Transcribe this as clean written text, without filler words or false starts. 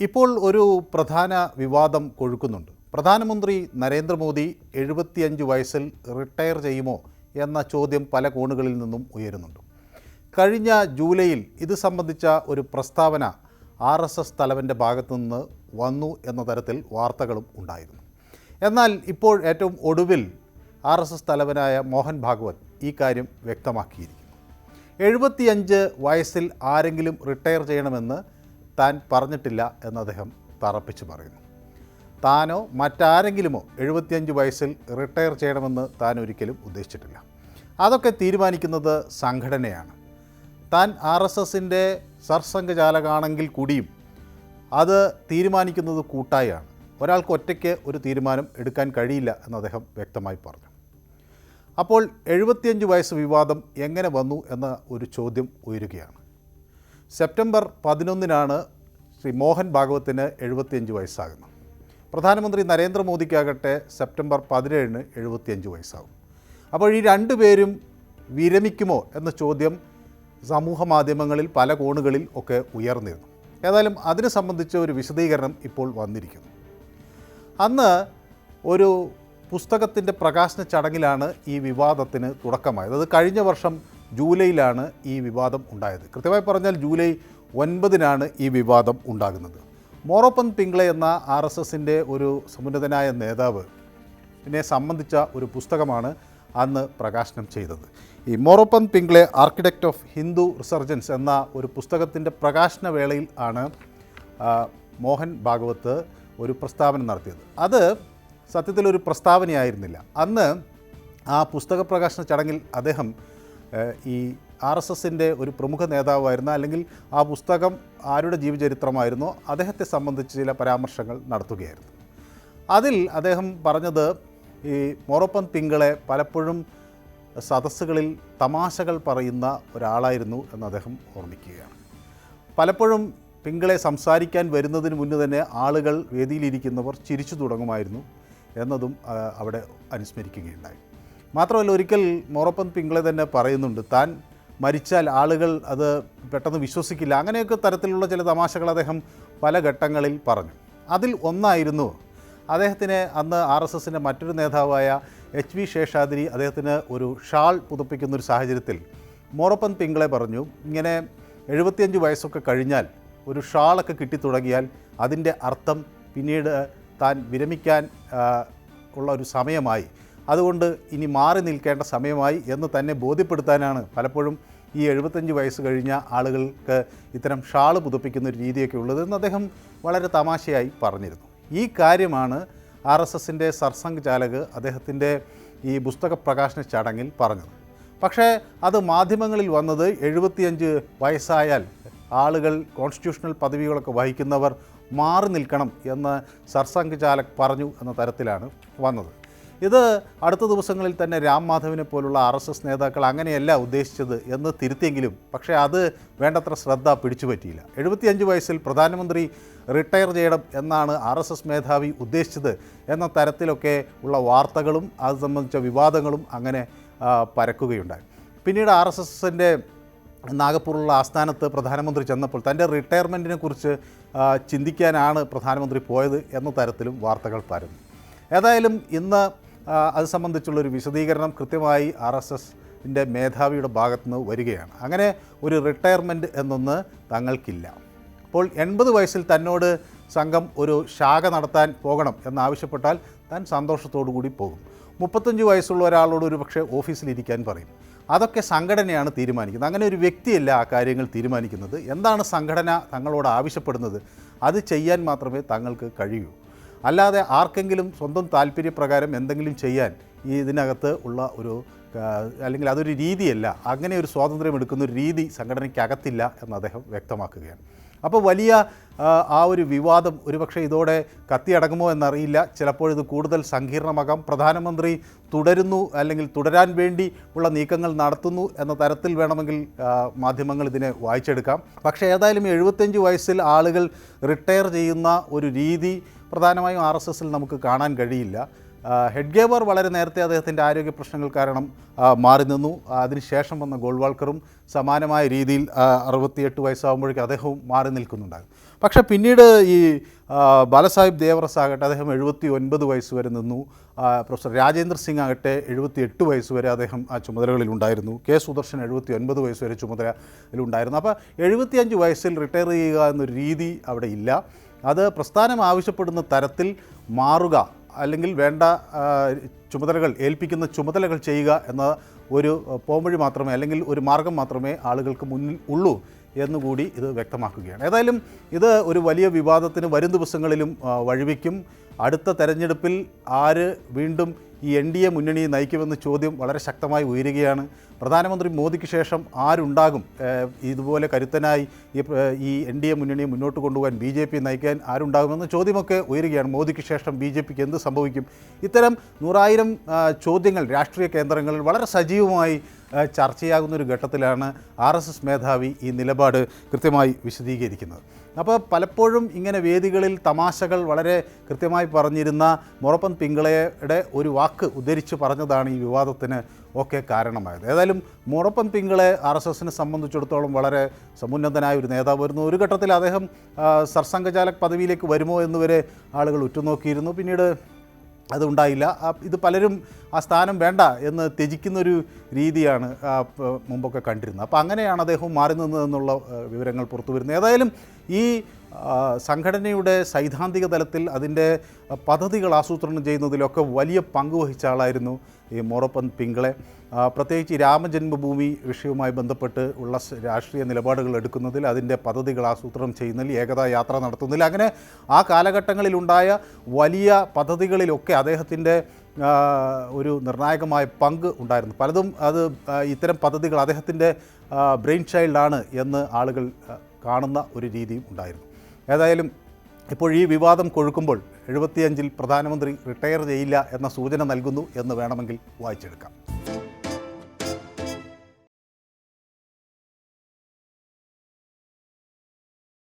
ഇപ്പോൾ ഒരു പ്രധാന വിവാദം കൊഴുക്കുന്നുണ്ട്. പ്രധാനമന്ത്രി നരേന്ദ്രമോദി 75 വയസ്സിൽ റിട്ടയർ ചെയ്യുമോ എന്ന ചോദ്യം പല കോണുകളിൽ നിന്നും ഉയരുന്നുണ്ട്. കഴിഞ്ഞ ജൂലൈയിൽ ഇത് സംബന്ധിച്ച ഒരു പ്രസ്താവന RSS തലവൻ്റെ ഭാഗത്തു നിന്ന് വന്നു എന്ന തരത്തിൽ വാർത്തകളും ഉണ്ടായിരുന്നു. എന്നാൽ ഇപ്പോൾ ഏറ്റവും ഒടുവിൽ RSS തലവനായ മോഹൻ ഭാഗവത് ഈ കാര്യം വ്യക്തമാക്കിയിരിക്കുന്നു. 75 വയസ്സിൽ ആരെങ്കിലും റിട്ടയർ ചെയ്യണമെന്ന് താൻ പറഞ്ഞിട്ടില്ല എന്ന് അദ്ദേഹം തറപ്പിച്ച് പറയുന്നു. താനോ മറ്റാരെങ്കിലുമോ 75 വയസ്സിൽ റിട്ടയർ ചെയ്യണമെന്ന് താൻ ഒരിക്കലും ഉദ്ദേശിച്ചിട്ടില്ല. അതൊക്കെ തീരുമാനിക്കുന്നത് സംഘടനയാണ്. താൻ RSSൻ്റെ സർസംഘചാലകാണെങ്കിൽ കൂടിയും അത് തീരുമാനിക്കുന്നത് കൂട്ടായാണ്. ഒരാൾക്ക് ഒറ്റയ്ക്ക് ഒരു തീരുമാനം എടുക്കാൻ കഴിയില്ല എന്ന് അദ്ദേഹം വ്യക്തമായി പറഞ്ഞു. അപ്പോൾ 75 വയസ്സ് വിവാദം എങ്ങനെ വന്നു എന്ന ഒരു ചോദ്യം ഉയരുകയാണ്. സെപ്റ്റംബർ 11 ശ്രീ മോഹൻ ഭാഗവത്തിന് 75 വയസ്സാകുന്നു. പ്രധാനമന്ത്രി നരേന്ദ്രമോദിക്കാകട്ടെ സെപ്റ്റംബർ 17 75 വയസ്സാകും. അപ്പോൾ ഈ രണ്ടുപേരും വിരമിക്കുമോ എന്ന ചോദ്യം സമൂഹ മാധ്യമങ്ങളിൽ പല കോണുകളിൽ ഒക്കെ ഉയർന്നിരുന്നു. ഏതായാലും അതിനെ സംബന്ധിച്ച ഒരു വിശദീകരണം ഇപ്പോൾ വന്നിരിക്കുന്നു. അന്ന് ഒരു പുസ്തകത്തിൻ്റെ പ്രകാശന ചടങ്ങിലാണ് ഈ വിവാദത്തിന് തുടക്കമായത്. അത് കഴിഞ്ഞ വർഷം ജൂലൈയിലാണ് ഈ വിവാദം ഉണ്ടായത്. കൃത്യമായി പറഞ്ഞാൽ ജൂലൈ 9 ഈ വിവാദം ഉണ്ടാകുന്നത്. മോറോപ്പൻ പിംഗ്ലെ എന്ന RSSൻ്റെ ഒരു സമുന്നതനായ നേതാവ് ഇതിനെ സംബന്ധിച്ച ഒരു പുസ്തകമാണ് അന്ന് പ്രകാശനം ചെയ്തത്. ഈ മോറോപ്പൻ പിംഗ്ലെ ആർക്കിടെക്റ്റ് ഓഫ് ഹിന്ദു റിസർജൻസ് എന്ന ഒരു പുസ്തകത്തിൻ്റെ പ്രകാശന വേളയിൽ ആണ് മോഹൻ ഭാഗവത് ഒരു പ്രസ്താവന നടത്തിയത്. അത് സത്യത്തിലൊരു പ്രസ്താവനയായിരുന്നില്ല. അന്ന് ആ പുസ്തക പ്രകാശന ചടങ്ങിൽ അദ്ദേഹം ഈ RSSൻ്റെ ഒരു പ്രമുഖ നേതാവായിരുന്ന, അല്ലെങ്കിൽ ആ പുസ്തകം ആരുടെ ജീവചരിത്രമായിരുന്നോ അദ്ദേഹത്തെ സംബന്ധിച്ച് ചില പരാമർശങ്ങൾ നടത്തുകയായിരുന്നു. അതിൽ അദ്ദേഹം പറഞ്ഞത് ഈ മോറോപ്പൻ പിംഗ്ലെ പലപ്പോഴും സദസ്സുകളിൽ തമാശകൾ പറയുന്ന ഒരാളായിരുന്നു എന്ന് അദ്ദേഹം ഓർമ്മിക്കുകയാണ്. പലപ്പോഴും പിംഗ്ലെ സംസാരിക്കാൻ വരുന്നതിന് മുന്നേ തന്നെ ആളുകൾ വേദിയിലിരിക്കുന്നവർ ചിരിച്ചു തുടങ്ങുമായിരുന്നു എന്നതും അവിടെ അനുസ്മരിക്കുകയുണ്ടായി. മാത്രമല്ല, ഒരിക്കൽ മോറോപ്പൻ പിംഗ്ലെ തന്നെ പറയുന്നുണ്ട്, താൻ മരിച്ചാൽ ആളുകൾ അത് പെട്ടെന്ന് വിശ്വസിക്കില്ല. അങ്ങനെയൊക്കെ തരത്തിലുള്ള ചില തമാശകൾ അദ്ദേഹം പല ഘട്ടങ്ങളിൽ പറഞ്ഞു. അതിൽ ഒന്നായിരുന്നു അദ്ദേഹത്തിന് അന്ന് RSSൻ്റെ മറ്റൊരു നേതാവായ HV ശേഷാദ്രി അദ്ദേഹത്തിന് ഒരു ഷാൾ പുതുപ്പിക്കുന്നൊരു സാഹചര്യത്തിൽ മോറോപ്പൻ പിംഗ്ലെ പറഞ്ഞു, ഇങ്ങനെ 75 വയസ്സൊക്കെ കഴിഞ്ഞാൽ ഒരു ഷാളൊക്കെ കിട്ടിത്തുടങ്ങിയാൽ അതിൻ്റെ അർത്ഥം പിന്നീട് താൻ വിരമിക്കാൻ ഉള്ള ഒരു സമയമായി, അതുകൊണ്ട് ഇനി മാറി നിൽക്കേണ്ട സമയമായി എന്ന് തന്നെ ബോധ്യപ്പെടുത്താനാണ് പലപ്പോഴും ഈ 75 വയസ്സ് കഴിഞ്ഞ ആളുകൾക്ക് ഇത്തരം ഷാള് പുതുപ്പിക്കുന്ന ഒരു രീതിയൊക്കെ ഉള്ളതെന്ന് അദ്ദേഹം വളരെ തമാശയായി പറഞ്ഞിരുന്നു. ഈ കാര്യമാണ് RSSൻ്റെ സർസംഘചാലക് അദ്ദേഹത്തിൻ്റെ ഈ പുസ്തക പ്രകാശന ചടങ്ങിൽ പറഞ്ഞത്. പക്ഷേ അത് മാധ്യമങ്ങളിൽ വന്നത് 75 വയസ്സായാൽ ആളുകൾ കോൺസ്റ്റിറ്റ്യൂഷണൽ പദവികളൊക്കെ വഹിക്കുന്നവർ മാറി നിൽക്കണം എന്ന് സർസംഘചാലക് പറഞ്ഞു എന്ന തരത്തിലാണ് വന്നത്. ഇത് അടുത്ത ദിവസങ്ങളിൽ തന്നെ രാം മാധവിനെ പോലുള്ള RSS നേതാക്കൾ അങ്ങനെയല്ല ഉദ്ദേശിച്ചത് എന്ന് തിരുത്തിയെങ്കിലും പക്ഷേ അത് വേണ്ടത്ര ശ്രദ്ധ പിടിച്ചു പറ്റിയില്ല. 75 വയസ്സിൽ പ്രധാനമന്ത്രി റിട്ടയർ ചെയ്യണം എന്നാണ് RSS മേധാവി ഉദ്ദേശിച്ചത് എന്ന തരത്തിലൊക്കെ ഉള്ള വാർത്തകളും അത് സംബന്ധിച്ച വിവാദങ്ങളും അങ്ങനെ പരക്കുകയുണ്ടായി. പിന്നീട് RSSൻ്റെ നാഗപ്പൂരിലുള്ള ആസ്ഥാനത്ത് പ്രധാനമന്ത്രി ചെന്നപ്പോൾ തൻ്റെ റിട്ടയർമെൻറ്റിനെ കുറിച്ച് ചിന്തിക്കാനാണ് പ്രധാനമന്ത്രി പോയത് എന്ന തരത്തിലും വാർത്തകൾ പരന്നു. ഏതായാലും ഇന്ന് അത് സംബന്ധിച്ചുള്ളൊരു വിശദീകരണം കൃത്യമായി RSSൻ്റെ മേധാവിയുടെ ഭാഗത്തുനിന്ന് വരികയാണ്. അങ്ങനെ ഒരു റിട്ടയർമെൻറ്റ് എന്നൊന്ന് തങ്ങൾക്കില്ല. അപ്പോൾ 80 വയസ്സിൽ തന്നോട് സംഘം ഒരു ശാഖ നടത്താൻ പോകണം എന്നാവശ്യപ്പെട്ടാൽ താൻ സന്തോഷത്തോടു കൂടി പോകും. 35 വയസ്സുള്ള ഒരാളോട് ഒരു പക്ഷേ ഓഫീസിലിരിക്കാൻ പറയും. അതൊക്കെ സംഘടനയാണ് തീരുമാനിക്കുന്നത്. അങ്ങനെ ഒരു വ്യക്തിയല്ല ആ കാര്യങ്ങൾ തീരുമാനിക്കുന്നത്. എന്താണ് സംഘടന തങ്ങളോട് ആവശ്യപ്പെടുന്നത് അത് ചെയ്യാൻ മാത്രമേ തങ്ങൾക്ക് കഴിയൂ. അല്ലാതെ ആർക്കെങ്കിലും സ്വന്തം താല്പര്യപ്രകാരം എന്തെങ്കിലും ചെയ്യാൻ ഇതിനകത്ത് ഉള്ള ഒരു അല്ലെങ്കിൽ അതൊരു രീതിയല്ല. അങ്ങനെ ഒരു സ്വാതന്ത്ര്യം എടുക്കുന്നൊരു രീതി സംഘടനയ്ക്കകത്തില്ല എന്ന് അദ്ദേഹം വ്യക്തമാക്കുകയാണ്. അപ്പോൾ വലിയ ആ ഒരു വിവാദം ഒരുപക്ഷെ ഇതോടെ കത്തിയടങ്ങുമോ എന്നറിയില്ല. ചിലപ്പോൾ ഇത് കൂടുതൽ സങ്കീർണമാകാം. പ്രധാനമന്ത്രി തുടരുന്നു അല്ലെങ്കിൽ തുടരാൻ വേണ്ടി ഉള്ള നീക്കങ്ങൾ നടത്തുന്നു എന്ന തരത്തിൽ വേണമെങ്കിൽ മാധ്യമങ്ങൾ ഇതിനെ വായിച്ചെടുക്കാം. പക്ഷേ ഏതായാലും 75 വയസ്സിൽ ആളുകൾ റിട്ടയർ ചെയ്യുന്ന ഒരു രീതി പ്രധാനമായും RSSൽ നമുക്ക് കാണാൻ കഴിയില്ല. ഹെഡ്ഗേവാർ വളരെ നേരത്തെ അദ്ദേഹത്തിൻ്റെ ആരോഗ്യ പ്രശ്നങ്ങൾ കാരണം മാറി നിന്നു. അതിനുശേഷം വന്ന ഗോൾവാൾക്കറും സമാനമായ രീതിയിൽ 68 വയസ്സാകുമ്പോഴേക്കും അദ്ദേഹവും മാറി നിൽക്കുന്നുണ്ടാകും. പക്ഷേ പിന്നീട് ഈ ബാലസാഹിബ് ദേവറസ് ആകട്ടെ അദ്ദേഹം 79 വയസ്സ് വരെ നിന്നു. പ്രൊഫസർ രാജേന്ദ്ര സിംഗ് ആകട്ടെ 78 വയസ്സ് വരെ അദ്ദേഹം ആ ചുമതലകളിലുണ്ടായിരുന്നു. കെ സുദർശൻ 79 വയസ്സ് വരെ ചുമതലയിലുണ്ടായിരുന്നു. അപ്പോൾ 75 വയസ്സിൽ റിട്ടയർ ചെയ്യുക എന്നൊരു രീതി അവിടെ ഇല്ല. അത് പ്രസ്ഥാനം ആവശ്യപ്പെടുന്ന തരത്തിൽ മാറുക, അല്ലെങ്കിൽ വേണ്ട ചുമതലകൾ ഏൽപ്പിക്കുന്ന ചുമതലകൾ ചെയ്യുക എന്ന ഒരു പോംവഴി മാത്രമേ, അല്ലെങ്കിൽ ഒരു മാർഗം മാത്രമേ ആളുകൾക്ക് മുന്നിൽ ഉള്ളൂ എന്നുകൂടി ഇത് വ്യക്തമാക്കുകയാണ്. ഏതായാലും ഇത് ഒരു വലിയ വിവാദത്തിന് വരും ദിവസങ്ങളിലും വഴിവെക്കും. അടുത്ത തെരഞ്ഞെടുപ്പിൽ ആര് വീണ്ടും ഈ NDA മുന്നണി നയിക്കുമെന്ന ചോദ്യം വളരെ ശക്തമായി ഉയരുകയാണ്. പ്രധാനമന്ത്രി മോദിക്ക് ശേഷം ആരുണ്ടാകും ഇതുപോലെ കരുത്തനായി ഈ NDA മുന്നണിയെ മുന്നോട്ട് കൊണ്ടുപോകാൻ, BJP നയിക്കാൻ ആരുണ്ടാകുമെന്ന ചോദ്യമൊക്കെ ഉയരുകയാണ്. മോദിക്ക് ശേഷം BJPക്ക് എന്ത് സംഭവിക്കും? ഇത്തരം 100,000 ചോദ്യങ്ങൾ രാഷ്ട്രീയ കേന്ദ്രങ്ങളിൽ വളരെ സജീവമായി ചർച്ചയാകുന്ന ഒരു ഘട്ടത്തിലാണ് RSS മേധാവി ഈ നിലപാട് കൃത്യമായി വിശദീകരിക്കുന്നത്. അപ്പോൾ പലപ്പോഴും ഇങ്ങനെ വേദികളിൽ തമാശകൾ വളരെ കൃത്യമായി പറഞ്ഞിരുന്ന മൊറപ്പന്ത് പിംഗളയുടെ ഒരു വാക്ക് ഉദ്ധരിച്ച് പറഞ്ഞതാണ് ഈ വിവാദത്തിന് ഒക്കെ കാരണമായത്. ഏതായാലും മൊറപ്പന്ത് പിംഗളെ RSSനെ സംബന്ധിച്ചിടത്തോളം വളരെ സമുന്നതനായ ഒരു നേതാവായിരുന്നു. ഒരു ഘട്ടത്തിൽ അദ്ദേഹം സർസംഘചാലക് പദവിയിലേക്ക് വരുമോ എന്നുവരെ ആളുകൾ ഉറ്റുനോക്കിയിരുന്നു. പിന്നീട് അതുണ്ടായില്ല. ഇത് പലരും ആ സ്ഥാനം വേണ്ട എന്ന് ത്യജിക്കുന്നൊരു രീതിയാണ് മുമ്പൊക്കെ കണ്ടിരുന്നത്. അപ്പോൾ അങ്ങനെയാണ് അദ്ദേഹം മാറി നിന്നതെന്നുള്ള വിവരങ്ങൾ പുറത്തു വരുന്നത്. ഏതായാലും ഈ സംഘടനയുടെ സൈദ്ധാന്തിക തലത്തിൽ അതിൻ്റെ പദ്ധതികൾ ആസൂത്രണം ചെയ്യുന്നതിലൊക്കെ വലിയ പങ്ക് വഹിച്ച ആളായിരുന്നു ഈ മൊറപ്പന്ത് പിംഗളെ. പ്രത്യേകിച്ച് രാമജന്മഭൂമി വിഷയവുമായി ബന്ധപ്പെട്ട് ഉള്ള രാഷ്ട്രീയ നിലപാടുകൾ എടുക്കുന്നതിൽ, അതിൻ്റെ പദ്ധതികൾ ആസൂത്രണം ചെയ്യുന്നതിൽ, ഏകതാ യാത്ര നടത്തുന്നതിൽ, അങ്ങനെ ആ കാലഘട്ടങ്ങളിലുണ്ടായ വലിയ പദ്ധതികളിലൊക്കെ അദ്ദേഹത്തിൻ്റെ ഒരു നിർണായകമായ പങ്ക് ഉണ്ടായിരുന്നു. പലതും അത് ഇത്തരം പദ്ധതികൾ അദ്ദേഹത്തിൻ്റെ ബ്രെയിൻ ചൈൽഡാണ് എന്ന് ആളുകൾ കാണുന്ന ഒരു രീതിയും ഉണ്ടായിരുന്നു. ഏതായാലും ഇപ്പോൾ ഈ വിവാദം കൊഴുക്കുമ്പോൾ 75-ൽ പ്രധാനമന്ത്രി റിട്ടയർ ചെയ്യില്ല എന്ന സൂചന നൽകുന്നു എന്ന് വേണമെങ്കിൽ വായിച്ചെടുക്കാം.